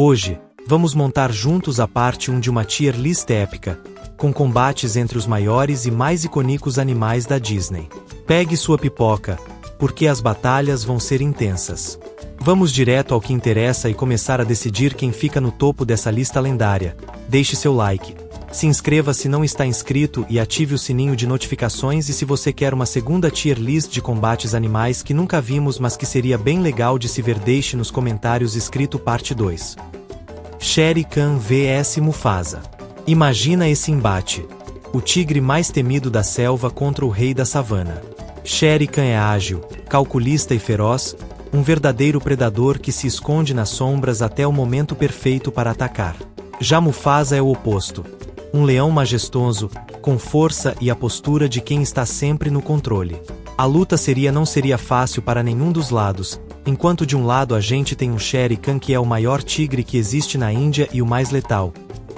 Hoje, vamos montar juntos a parte 1 de uma tier list épica, com combates entre os maiores e mais icônicos animais da Disney. Pegue sua pipoca, porque as batalhas vão ser intensas. Vamos direto ao que interessa e começar a decidir quem fica no topo dessa lista lendária. Deixe seu like, se inscreva se não está inscrito e ative o sininho de notificações, e se você quer uma segunda tier list de combates animais que nunca vimos mas que seria bem legal de se ver, deixe nos comentários escrito parte 2. Shere Khan vs Mufasa. Imagina esse embate. O tigre mais temido da selva contra o rei da savana. Shere Khan é ágil, calculista e feroz, um verdadeiro predador que se esconde nas sombras até o momento perfeito para atacar. Já Mufasa é o oposto. Um leão majestoso, com força e a postura de quem está sempre no controle. A luta não seria fácil para nenhum dos lados, enquanto de um lado a gente tem um Shere Khan que é o maior tigre que existe na Índia e o mais letal,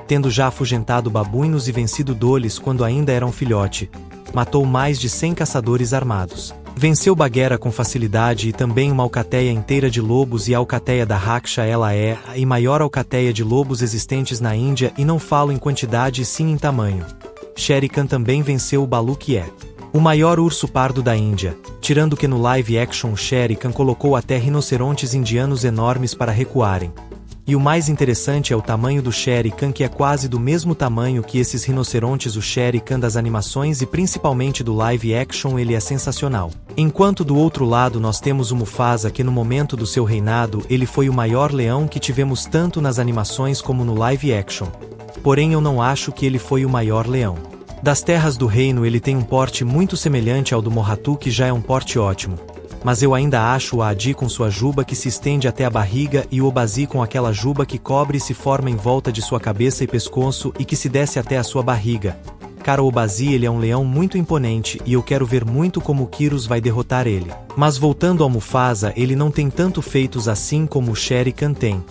tendo já afugentado babuínos e vencido Dolis quando ainda era um filhote. Matou mais de 100 caçadores armados. Venceu Bagheera com facilidade e também uma alcateia inteira de lobos, e a alcateia da Raksha ela é a maior alcateia de lobos existentes na Índia, e não falo em quantidade e sim em tamanho. Shere Khan também venceu o Balu, que é o maior urso pardo da Índia, tirando que no live action o Shere Khan colocou até rinocerontes indianos enormes para recuarem. E o mais interessante é o tamanho do Shere Khan, que é quase do mesmo tamanho que esses rinocerontes. O Shere Khan das animações e principalmente do live action ele é sensacional. Enquanto do outro lado nós temos o Mufasa, que no momento do seu reinado ele foi o maior leão que tivemos tanto nas animações como no live action. Porém eu não acho que ele foi o maior leão. Das terras do reino ele tem um porte muito semelhante ao do Moratu, que já é um porte ótimo. Mas eu ainda acho o Adi com sua juba que se estende até a barriga e o Obazi com aquela juba que cobre e se forma em volta de sua cabeça e pescoço e que se desce até a sua barriga. Cara, o Obazi ele é um leão muito imponente e eu quero ver muito como o Kyros vai derrotar ele. Mas voltando ao Mufasa, ele não tem tanto feitos assim como o Shere Khan tem.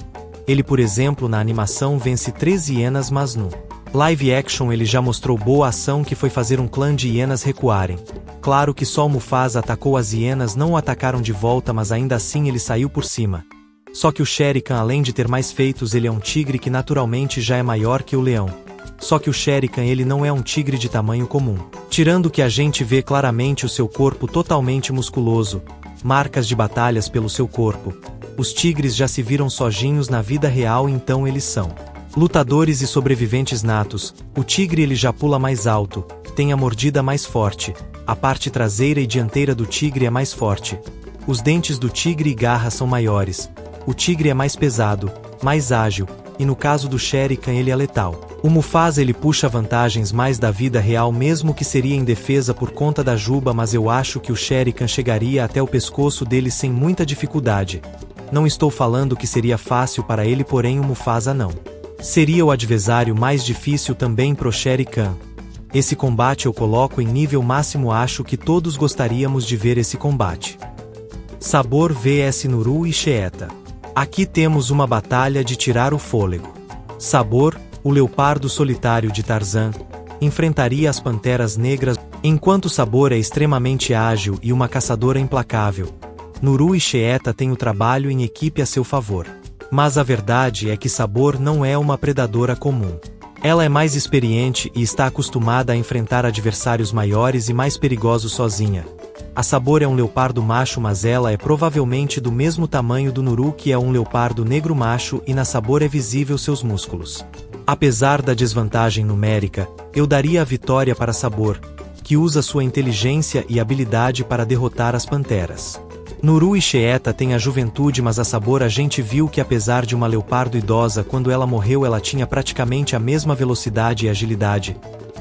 Ele, por exemplo, na animação vence 3 hienas, mas no live action ele já mostrou boa ação, que foi fazer um clã de hienas recuarem. Claro que só o Mufasa atacou, as hienas não o atacaram de volta, mas ainda assim ele saiu por cima. Só que o Shere Khan, além de ter mais feitos, ele é um tigre que naturalmente já é maior que o leão. Só que o Shere Khan ele não é um tigre de tamanho comum. Tirando que a gente vê claramente o seu corpo totalmente musculoso, marcas de batalhas pelo seu corpo. Os tigres já se viram sozinhos na vida real, então eles são lutadores e sobreviventes natos. O tigre ele já pula mais alto, tem a mordida mais forte, a parte traseira e dianteira do tigre é mais forte. Os dentes do tigre e garras são maiores. O tigre é mais pesado, mais ágil, e no caso do Shere Khan ele é letal. O Mufasa ele puxa vantagens mais da vida real, mesmo que seria em defesa por conta da juba, mas eu acho que o Shere Khan chegaria até o pescoço dele sem muita dificuldade. Não estou falando que seria fácil para ele, porém o Mufasa não. Seria o adversário mais difícil também pro Shere Khan. Esse combate eu coloco em nível máximo, acho que todos gostaríamos de ver esse combate. Sabor vs Nuru e Sheeta. Aqui temos uma batalha de tirar o fôlego. Sabor, o leopardo solitário de Tarzan, enfrentaria as panteras negras, enquanto Sabor é extremamente ágil e uma caçadora implacável. Nuru e Sheeta têm o trabalho em equipe a seu favor. Mas a verdade é que Sabor não é uma predadora comum. Ela é mais experiente e está acostumada a enfrentar adversários maiores e mais perigosos sozinha. A Sabor é um leopardo macho, mas ela é provavelmente do mesmo tamanho do Nuru, que é um leopardo negro macho, e na Sabor é visível seus músculos. Apesar da desvantagem numérica, eu daria a vitória para Sabor, que usa sua inteligência e habilidade para derrotar as panteras. Nuru e Sheeta têm a juventude, mas a Sabor a gente viu que apesar de uma leopardo idosa, quando ela morreu ela tinha praticamente a mesma velocidade e agilidade.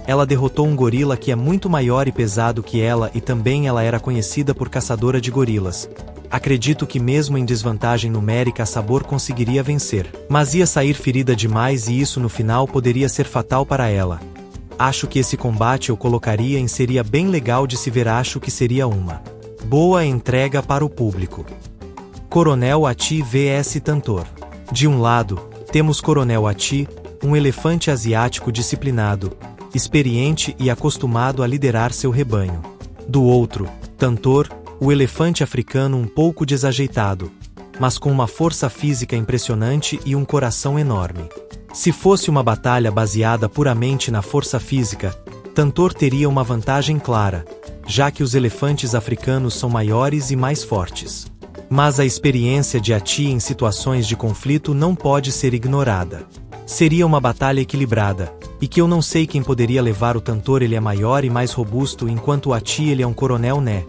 Ela derrotou um gorila que é muito maior e pesado que ela, e também ela era conhecida por caçadora de gorilas. Acredito que mesmo em desvantagem numérica a Sabor conseguiria vencer. Mas ia sair ferida demais e isso no final poderia ser fatal para ela. Acho que esse combate eu colocaria em seria bem legal de se ver, acho que seria uma boa entrega para o público. Coronel Ati vs Tantor. De um lado, temos Coronel Ati, um elefante asiático disciplinado, experiente e acostumado a liderar seu rebanho. Do outro, Tantor, o elefante africano um pouco desajeitado, mas com uma força física impressionante e um coração enorme. Se fosse uma batalha baseada puramente na força física, Tantor teria uma vantagem clara, já que os elefantes africanos são maiores e mais fortes. Mas a experiência de Ati em situações de conflito não pode ser ignorada. Seria uma batalha equilibrada, e que eu não sei quem poderia levar. O Tantor ele é maior e mais robusto, enquanto o Ati ele é um coronel, né?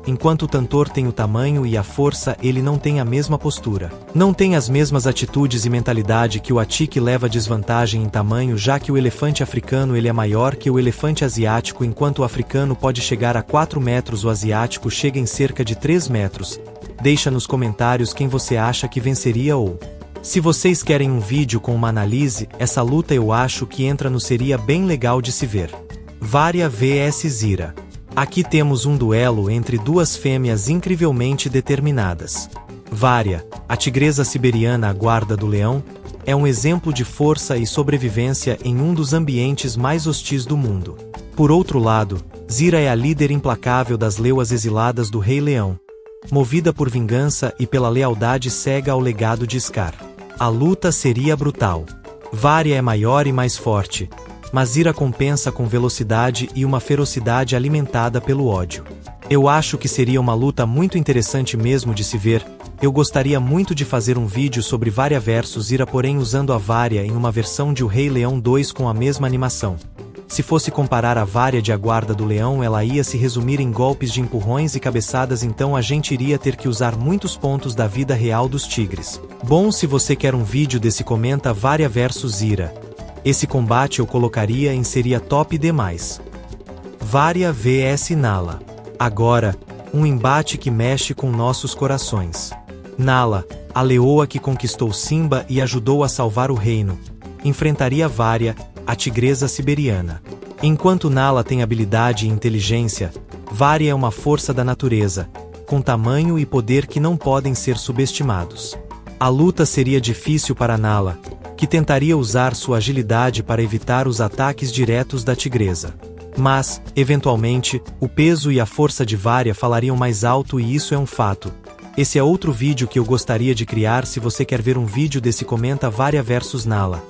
Enquanto o Tantor tem o tamanho e a força, ele não tem a mesma postura. Não tem as mesmas atitudes e mentalidade que o Ati, que leva desvantagem em tamanho, já que o elefante africano ele é maior que o elefante asiático. Enquanto o africano pode chegar a 4 metros, o asiático chega em cerca de 3 metros. Deixa nos comentários quem você acha que venceria ou... Se vocês querem um vídeo com uma análise, essa luta eu acho que entra no seria bem legal de se ver. Varya vs Zira. Aqui temos um duelo entre duas fêmeas incrivelmente determinadas. Varya, a tigresa siberiana, a guarda do leão, é um exemplo de força e sobrevivência em um dos ambientes mais hostis do mundo. Por outro lado, Zira é a líder implacável das leoas exiladas do Rei Leão, movida por vingança e pela lealdade cega ao legado de Scar. A luta seria brutal. Varya é maior e mais forte, mas Zira compensa com velocidade e uma ferocidade alimentada pelo ódio. Eu acho que seria uma luta muito interessante mesmo de se ver. Eu gostaria muito de fazer um vídeo sobre Varya vs Zira, porém usando a Varya em uma versão de O Rei Leão 2 com a mesma animação. Se fosse comparar a Varya de A Guarda do Leão, ela ia se resumir em golpes de empurrões e cabeçadas, então a gente iria ter que usar muitos pontos da vida real dos tigres. Bom, se você quer um vídeo desse, comenta Varya vs Zira. Esse combate eu colocaria em seria top demais. Varya vs Nala. Agora, um embate que mexe com nossos corações. Nala, a leoa que conquistou Simba e ajudou a salvar o reino, enfrentaria Varya, a tigresa siberiana. Enquanto Nala tem habilidade e inteligência, Varya é uma força da natureza, com tamanho e poder que não podem ser subestimados. A luta seria difícil para Nala, que tentaria usar sua agilidade para evitar os ataques diretos da tigresa. Mas, eventualmente, o peso e a força de Varya falariam mais alto, e isso é um fato. Esse é outro vídeo que eu gostaria de criar. Se você quer ver um vídeo desse, comenta Varya vs Nala.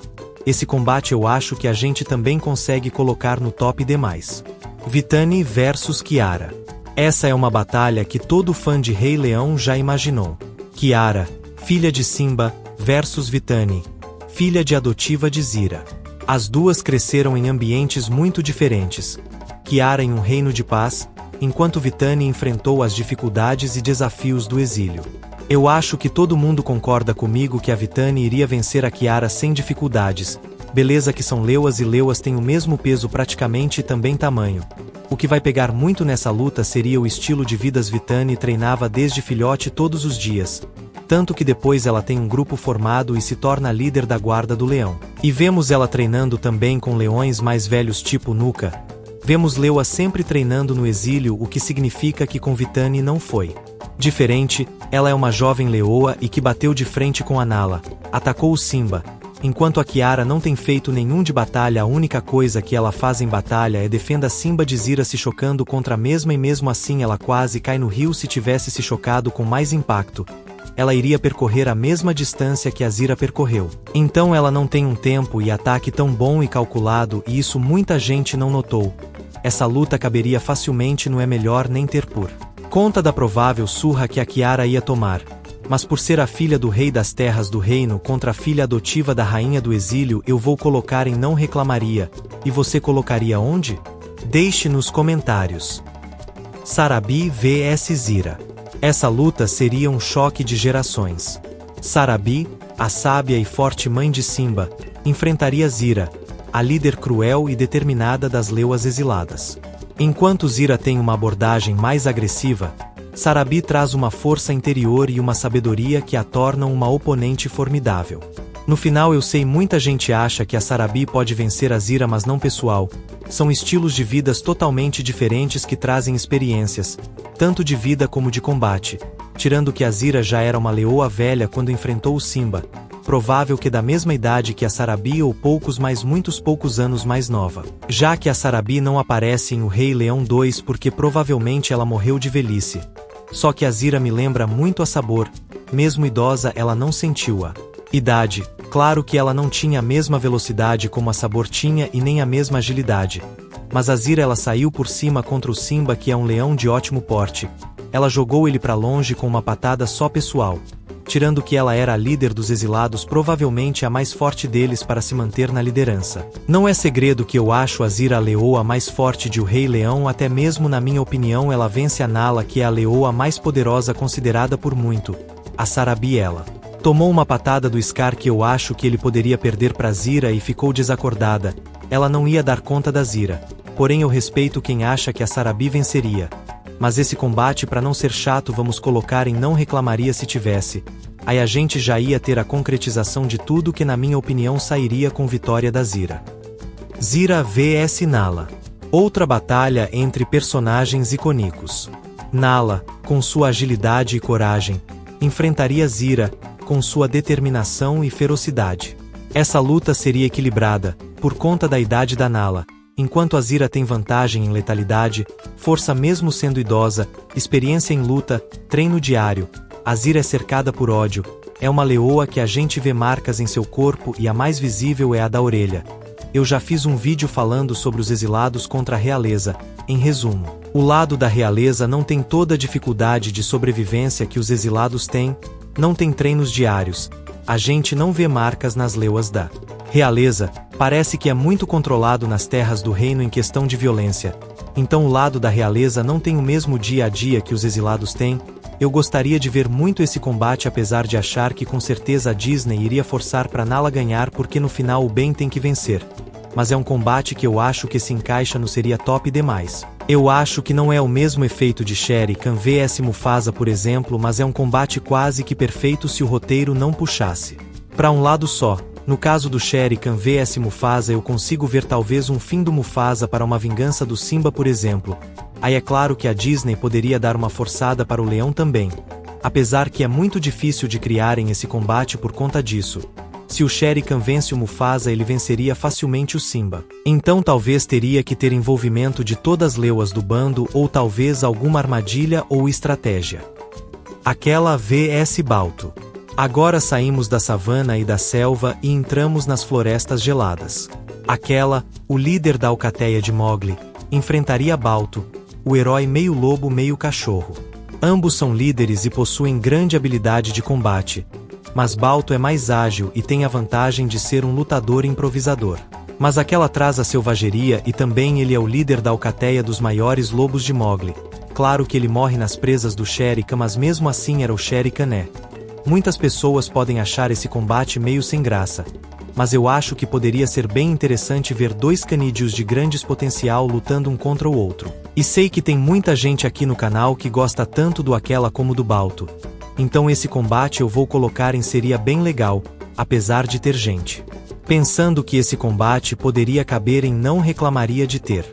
Esse combate eu acho que a gente também consegue colocar no top demais. Vitani vs Kiara. Essa é uma batalha que todo fã de Rei Leão já imaginou. Kiara, filha de Simba, versus Vitani, filha de adotiva de Zira. As duas cresceram em ambientes muito diferentes. Kiara em um reino de paz, enquanto Vitani enfrentou as dificuldades e desafios do exílio. Eu acho que todo mundo concorda comigo que a Vitani iria vencer a Kiara sem dificuldades. Beleza que são leoas e leoas têm o mesmo peso praticamente e também tamanho. O que vai pegar muito nessa luta seria o estilo de vida. Vitani treinava desde filhote todos os dias, tanto que depois ela tem um grupo formado e se torna líder da guarda do leão. E vemos ela treinando também com leões mais velhos tipo Nuka. Vemos leoa sempre treinando no exílio, o que significa que com Vitani não foi diferente. Ela é uma jovem leoa e que bateu de frente com a Nala, atacou o Simba, enquanto a Kiara não tem feito nenhum de batalha. A única coisa que ela faz em batalha é defenda Simba de Zira se chocando contra a mesma, e mesmo assim ela quase cai no rio. Se tivesse se chocado com mais impacto, ela iria percorrer a mesma distância que a Zira percorreu. Então ela não tem um tempo e ataque tão bom e calculado, e isso muita gente não notou. Essa luta caberia facilmente no É Melhor Nem Ter por conta da provável surra que a Kiara ia tomar. Mas por ser a filha do rei das terras do reino contra a filha adotiva da rainha do exílio, eu vou colocar em Não Reclamaria. E você colocaria onde? Deixe nos comentários. Sarabi vs Zira. Essa luta seria um choque de gerações. Sarabi, a sábia e forte mãe de Simba, enfrentaria Zira, a líder cruel e determinada das leoas exiladas. Enquanto Zira tem uma abordagem mais agressiva, Sarabi traz uma força interior e uma sabedoria que a tornam uma oponente formidável. No final, eu sei muita gente acha que a Sarabi pode vencer a Zira, mas não, pessoal. São estilos de vidas totalmente diferentes que trazem experiências, tanto de vida como de combate. Tirando que a Zira já era uma leoa velha quando enfrentou o Simba, provável que da mesma idade que a Sarabi ou muitos poucos anos mais nova. Já que a Sarabi não aparece em O Rei Leão 2 porque provavelmente ela morreu de velhice. Só que a Zira me lembra muito a Sabor, mesmo idosa ela não sentiu-a. Idade, claro que ela não tinha a mesma velocidade como a Sabor tinha e nem a mesma agilidade. Mas a Zira ela saiu por cima contra o Simba, que é um leão de ótimo porte. Ela jogou ele para longe com uma patada só pessoal. Tirando que ela era a líder dos exilados, provavelmente a mais forte deles para se manter na liderança. Não é segredo que eu acho a Zira a leoa mais forte de O Rei Leão, até mesmo na minha opinião ela vence a Nala, que é a leoa mais poderosa considerada por muito. A Sarabi ela tomou uma patada do Scar que eu acho que ele poderia perder para Zira e ficou desacordada. Ela não ia dar conta da Zira. Porém eu respeito quem acha que a Sarabi venceria. Mas esse combate, para não ser chato, vamos colocar em não reclamaria se tivesse. Aí a gente já ia ter a concretização de tudo que na minha opinião sairia com vitória da Zira. Zira vs Nala. Outra batalha entre personagens icônicos. Nala, com sua agilidade e coragem, enfrentaria Zira, com sua determinação e ferocidade. Essa luta seria equilibrada, por conta da idade da Nala. Enquanto a Zira tem vantagem em letalidade, força mesmo sendo idosa, experiência em luta, treino diário, a Zira é cercada por ódio, é uma leoa que a gente vê marcas em seu corpo e a mais visível é a da orelha. Eu já fiz um vídeo falando sobre os exilados contra a realeza. Em resumo, o lado da realeza não tem toda a dificuldade de sobrevivência que os exilados têm, não tem treinos diários, a gente não vê marcas nas leoas da realeza. Parece que é muito controlado nas terras do reino em questão de violência. Então o lado da realeza não tem o mesmo dia a dia que os exilados têm. Eu gostaria de ver muito esse combate, apesar de achar que com certeza a Disney iria forçar para Nala ganhar, porque no final o bem tem que vencer. Mas é um combate que eu acho que se encaixa no seria top demais. Eu acho que não é o mesmo efeito de Shere Khan vs Mufasa, por exemplo, mas é um combate quase que perfeito se o roteiro não puxasse para um lado só. No caso do Shere Khan vs Mufasa, eu consigo ver talvez um fim do Mufasa para uma vingança do Simba, por exemplo. Aí é claro que a Disney poderia dar uma forçada para o leão também. Apesar que é muito difícil de criarem esse combate por conta disso. Se o Shere Khan vence o Mufasa, ele venceria facilmente o Simba. Então talvez teria que ter envolvimento de todas as leoas do bando, ou talvez alguma armadilha ou estratégia. Aquela vs Balto. Agora saímos da savana e da selva e entramos nas florestas geladas. Aquela, o líder da alcateia de Mowgli, enfrentaria Balto, o herói meio lobo meio cachorro. Ambos são líderes e possuem grande habilidade de combate, mas Balto é mais ágil e tem a vantagem de ser um lutador improvisador. Mas aquela traz a selvageria e também ele é o líder da alcateia dos maiores lobos de Mowgli. Claro que ele morre nas presas do Shere Khan, mas mesmo assim era o Shere Khan, né? Muitas pessoas podem achar esse combate meio sem graça, mas eu acho que poderia ser bem interessante ver dois canídeos de grandes potencial lutando um contra o outro. E sei que tem muita gente aqui no canal que gosta tanto do Aquela como do Balto. Então esse combate eu vou colocar em seria bem legal, apesar de ter gente pensando que esse combate poderia caber em não reclamaria de ter.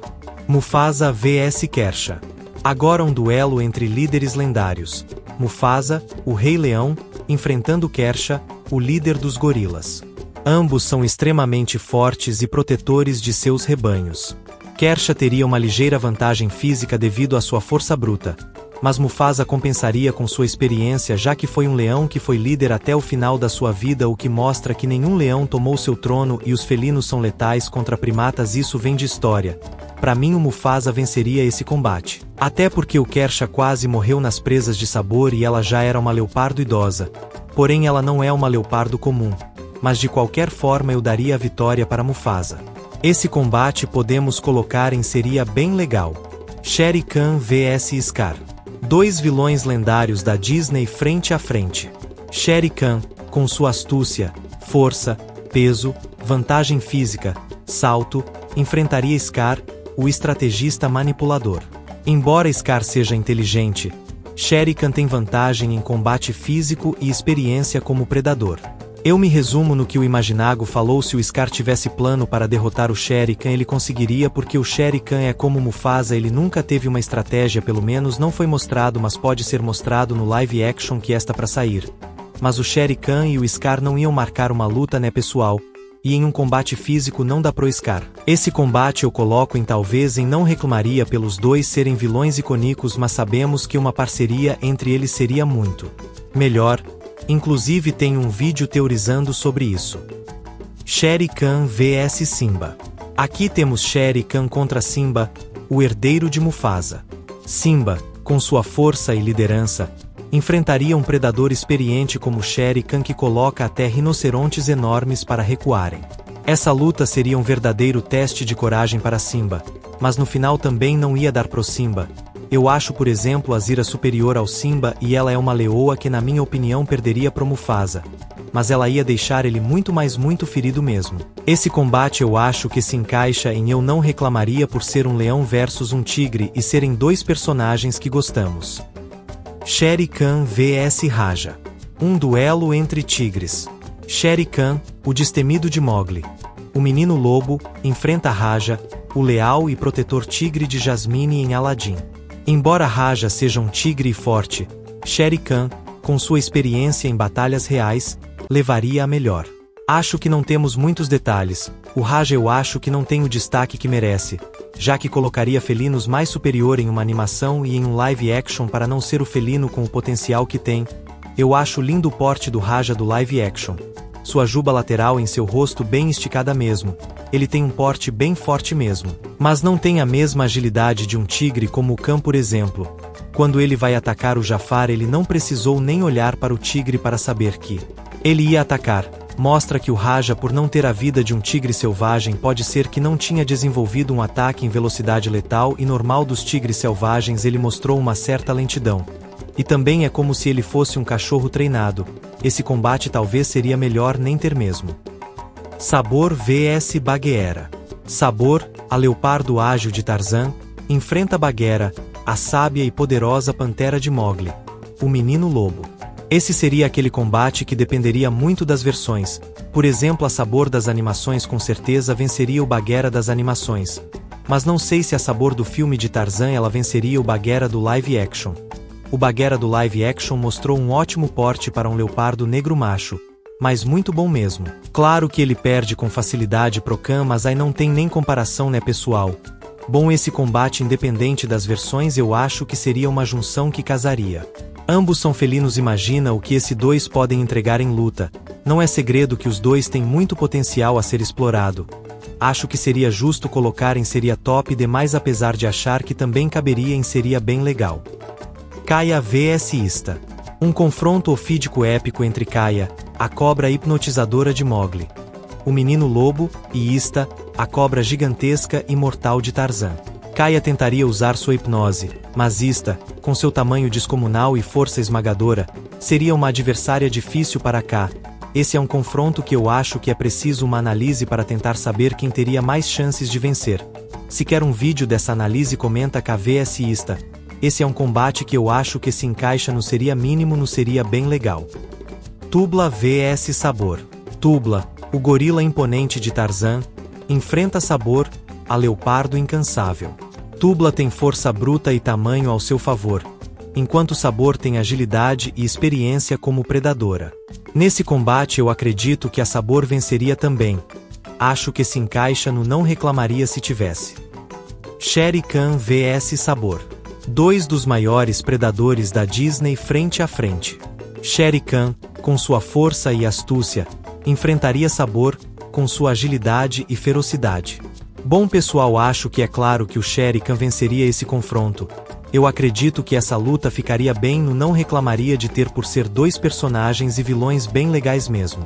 Mufasa vs Kersha. Agora um duelo entre líderes lendários. Mufasa, o Rei Leão, enfrentando Kersha, o líder dos gorilas. Ambos são extremamente fortes e protetores de seus rebanhos. Kersha teria uma ligeira vantagem física devido à sua força bruta, mas Mufasa compensaria com sua experiência, já que foi um leão que foi líder até o final da sua vida, o que mostra que nenhum leão tomou seu trono e os felinos são letais contra primatas. Isso vem de história. Para mim o Mufasa venceria esse combate. Até porque o Kersha quase morreu nas presas de Sabor e ela já era uma leopardo idosa. Porém ela não é uma leopardo comum. Mas de qualquer forma eu daria a vitória para Mufasa. Esse combate podemos colocar em seria bem legal. Shere Khan vs Scar. Dois vilões lendários da Disney frente a frente. Shere Khan, com sua astúcia, força, peso, vantagem física, salto, enfrentaria Scar, o estrategista manipulador. Embora Scar seja inteligente, Shere Khan tem vantagem em combate físico e experiência como predador. Eu me resumo no que o Imaginago falou: se o Scar tivesse plano para derrotar o Shere Khan, ele conseguiria, porque o Shere Khan é como Mufasa, ele nunca teve uma estratégia, pelo menos não foi mostrado, mas pode ser mostrado no live action que está para sair. Mas o Shere Khan e o Scar não iam marcar uma luta, né pessoal? E em um combate físico não dá pro Scar. Esse combate eu coloco em talvez em não reclamaria pelos dois serem vilões icônicos, mas sabemos que uma parceria entre eles seria muito melhor. Inclusive tem um vídeo teorizando sobre isso. Shere Khan vs Simba. Aqui temos Shere Khan contra Simba, o herdeiro de Mufasa. Simba, com sua força e liderança, enfrentaria um predador experiente como Shere Khan que coloca até rinocerontes enormes para recuarem. Essa luta seria um verdadeiro teste de coragem para Simba, mas no final também não ia dar pro Simba. Eu acho, por exemplo, a Zira superior ao Simba e ela é uma leoa que na minha opinião perderia pro Mufasa. Mas ela ia deixar ele muito ferido mesmo. Esse combate eu acho que se encaixa em Eu Não Reclamaria por ser um leão versus um tigre e serem dois personagens que gostamos. Shere Khan vs Raja. Um duelo entre tigres. Shere Khan, o destemido de Mowgli. O menino lobo, enfrenta Raja, o leal e protetor tigre de Jasmine em Aladdin. Embora Raja seja um tigre forte, Shere Khan, com sua experiência em batalhas reais, levaria a melhor. Acho que não temos muitos detalhes, o Raja eu acho que não tem o destaque que merece, já que colocaria felinos mais superior em uma animação e em um live action para não ser o felino com o potencial que tem. Eu acho lindo o porte do Raja do live action. Sua juba lateral em seu rosto bem esticada mesmo, ele tem um porte bem forte mesmo. Mas não tem a mesma agilidade de um tigre como o Khan por exemplo. Quando ele vai atacar o Jafar ele não precisou nem olhar para o tigre para saber que ele ia atacar. Mostra que o Raja por não ter a vida de um tigre selvagem pode ser que não tinha desenvolvido um ataque em velocidade letal e normal dos tigres selvagens ele mostrou uma certa lentidão. E também é como se ele fosse um cachorro treinado, esse combate talvez seria melhor nem ter mesmo. Sabor vs Bagheera. Sabor, a leopardo ágil de Tarzan, enfrenta Bagheera, a sábia e poderosa pantera de Mowgli, o menino lobo. Esse seria aquele combate que dependeria muito das versões, por exemplo a Sabor das animações com certeza venceria o Bagheera das animações, mas não sei se a Sabor do filme de Tarzan ela venceria o Bagheera do live action. O Bagheera do live action mostrou um ótimo porte para um leopardo negro macho, mas muito bom mesmo. Claro que ele perde com facilidade pro Khan, mas aí não tem nem comparação né pessoal. Bom, esse combate independente das versões eu acho que seria uma junção que casaria. Ambos são felinos, imagina o que esses dois podem entregar em luta. Não é segredo que os dois têm muito potencial a ser explorado. Acho que seria justo colocar em seria top demais apesar de achar que também caberia em seria bem legal. Kaya vs Ista. Um confronto ofídico épico entre Kaya, a cobra hipnotizadora de Mowgli, o menino lobo, e Ista, a cobra gigantesca e mortal de Tarzan. Kaya tentaria usar sua hipnose, mas Ista, com seu tamanho descomunal e força esmagadora, seria uma adversária difícil para K. Esse é um confronto que eu acho que é preciso uma análise para tentar saber quem teria mais chances de vencer. Se quer um vídeo dessa análise comenta K vs Ista. Esse é um combate que eu acho que se encaixa no seria mínimo no seria bem legal. Tubla vs Sabor. Tubla, o gorila imponente de Tarzan, enfrenta Sabor, a leopardo incansável. Tubla tem força bruta e tamanho ao seu favor, enquanto Sabor tem agilidade e experiência como predadora. Nesse combate eu acredito que a Sabor venceria também. Acho que se encaixa no não reclamaria se tivesse. Shere Khan vs Sabor. Dois dos maiores predadores da Disney frente a frente. Shere Khan, com sua força e astúcia, enfrentaria Sabor, com sua agilidade e ferocidade. Bom pessoal, acho que é claro que o Shere Khan venceria esse confronto. Eu acredito que essa luta ficaria bem no não reclamaria de ter por ser dois personagens e vilões bem legais mesmo.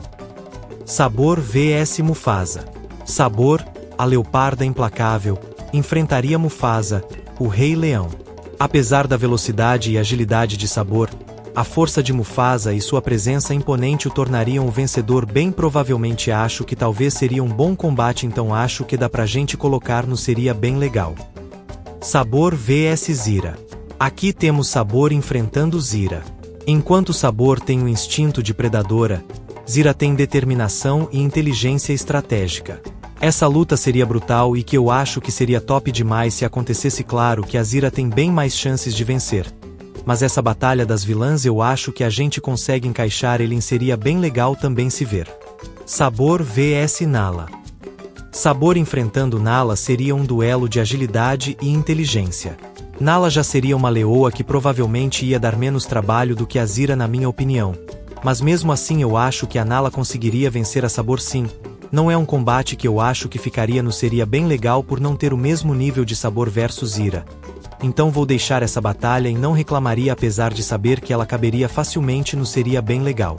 Sabor vs Mufasa. Sabor, a leoparda implacável, enfrentaria Mufasa, o Rei Leão. Apesar da velocidade e agilidade de Sabor, a força de Mufasa e sua presença imponente o tornariam o vencedor. Bem provavelmente acho que talvez seria um bom combate, então acho que dá pra gente colocar no seria bem legal. Sabor vs Zira. Aqui temos Sabor enfrentando Zira. Enquanto Sabor tem um instinto de predadora, Zira tem determinação e inteligência estratégica. Essa luta seria brutal e que eu acho que seria top demais se acontecesse. Claro que a Zira tem bem mais chances de vencer. Mas essa batalha das vilãs eu acho que a gente consegue encaixar ele em seria bem legal também se ver. Sabor vs Nala. Sabor enfrentando Nala seria um duelo de agilidade e inteligência. Nala já seria uma leoa que provavelmente ia dar menos trabalho do que a Zira na minha opinião. Mas mesmo assim eu acho que a Nala conseguiria vencer a Sabor sim. Não é um combate que eu acho que ficaria no seria bem legal por não ter o mesmo nível de Sabor versus Ira. Então vou deixar essa batalha e não reclamaria apesar de saber que ela caberia facilmente no seria bem legal.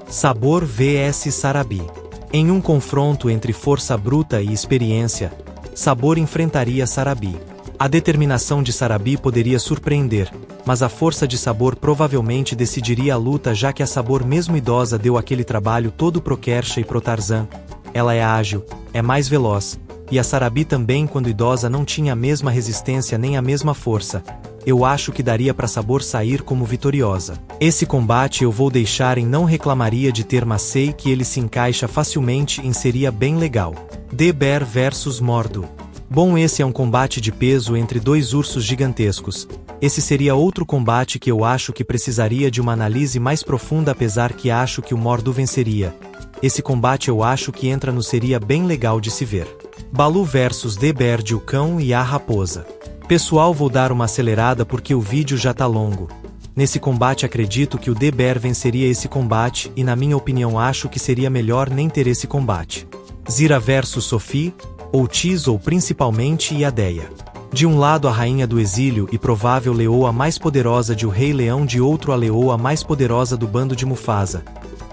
Sabor vs Sarabi. Em um confronto entre força bruta e experiência, Sabor enfrentaria Sarabi. A determinação de Sarabi poderia surpreender, mas a força de Sabor provavelmente decidiria a luta já que a Sabor mesmo idosa deu aquele trabalho todo pro Kersha e pro Tarzan. Ela é ágil, é mais veloz, e a Sarabi também quando idosa não tinha a mesma resistência nem a mesma força. Eu acho que daria pra Sabor sair como vitoriosa. Esse combate eu vou deixar em não reclamaria de ter mas sei que ele se encaixa facilmente em seria bem legal. The Bear vs Mordo. Bom, esse é um combate de peso entre dois ursos gigantescos. Esse seria outro combate que eu acho que precisaria de uma análise mais profunda apesar que acho que o Mordo venceria. Esse combate eu acho que entra no seria bem legal de se ver. Baloo vs The Bear, o cão e a raposa. Pessoal, vou dar uma acelerada porque o vídeo já tá longo. Nesse combate acredito que o The Bear venceria esse combate e na minha opinião acho que seria melhor nem ter esse combate. Zira vs Sophie, ou Tease ou principalmente Iadeia. De um lado a rainha do exílio e provável leoa mais poderosa de o Rei Leão, de outro a leoa mais poderosa do bando de Mufasa.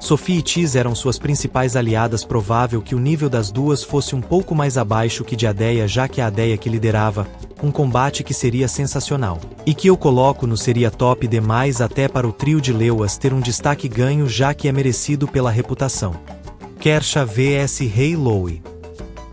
Sophie e Tease eram suas principais aliadas, provável que o nível das duas fosse um pouco mais abaixo que de Iadeia já que a Iadeia que liderava, um combate que seria sensacional. E que eu coloco no seria top demais até para o trio de leoas ter um destaque ganho já que é merecido pela reputação. Kersha vs Rei Louie.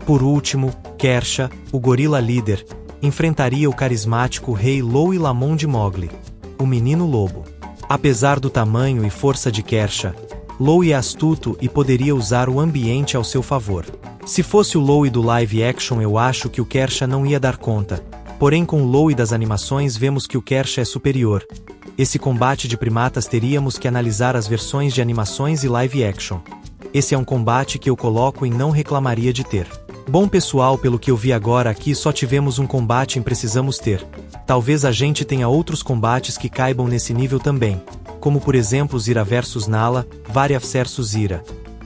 Por último, Kersha, o gorila líder, enfrentaria o carismático Rei Louie Lamon de Mowgli, o menino lobo. Apesar do tamanho e força de Kersha, Louie é astuto e poderia usar o ambiente ao seu favor. Se fosse o Louie do live action eu acho que o Kersha não ia dar conta, porém com o Louie das animações vemos que o Kersha é superior. Esse combate de primatas teríamos que analisar as versões de animações e live action. Esse é um combate que eu coloco e não reclamaria de ter. Bom pessoal, pelo que eu vi agora aqui só tivemos um combate em precisamos ter. Talvez a gente tenha outros combates que caibam nesse nível também, como por exemplo Zira vs Nala, Varia vs Ira.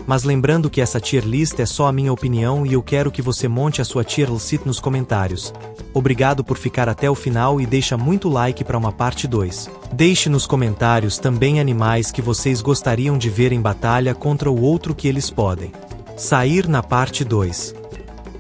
Mas lembrando que essa tier list é só a minha opinião e eu quero que você monte a sua tier list nos comentários. Obrigado por ficar até o final e deixa muito like para uma parte 2. Deixe nos comentários também animais que vocês gostariam de ver em batalha contra o outro que eles podem sair na parte 2.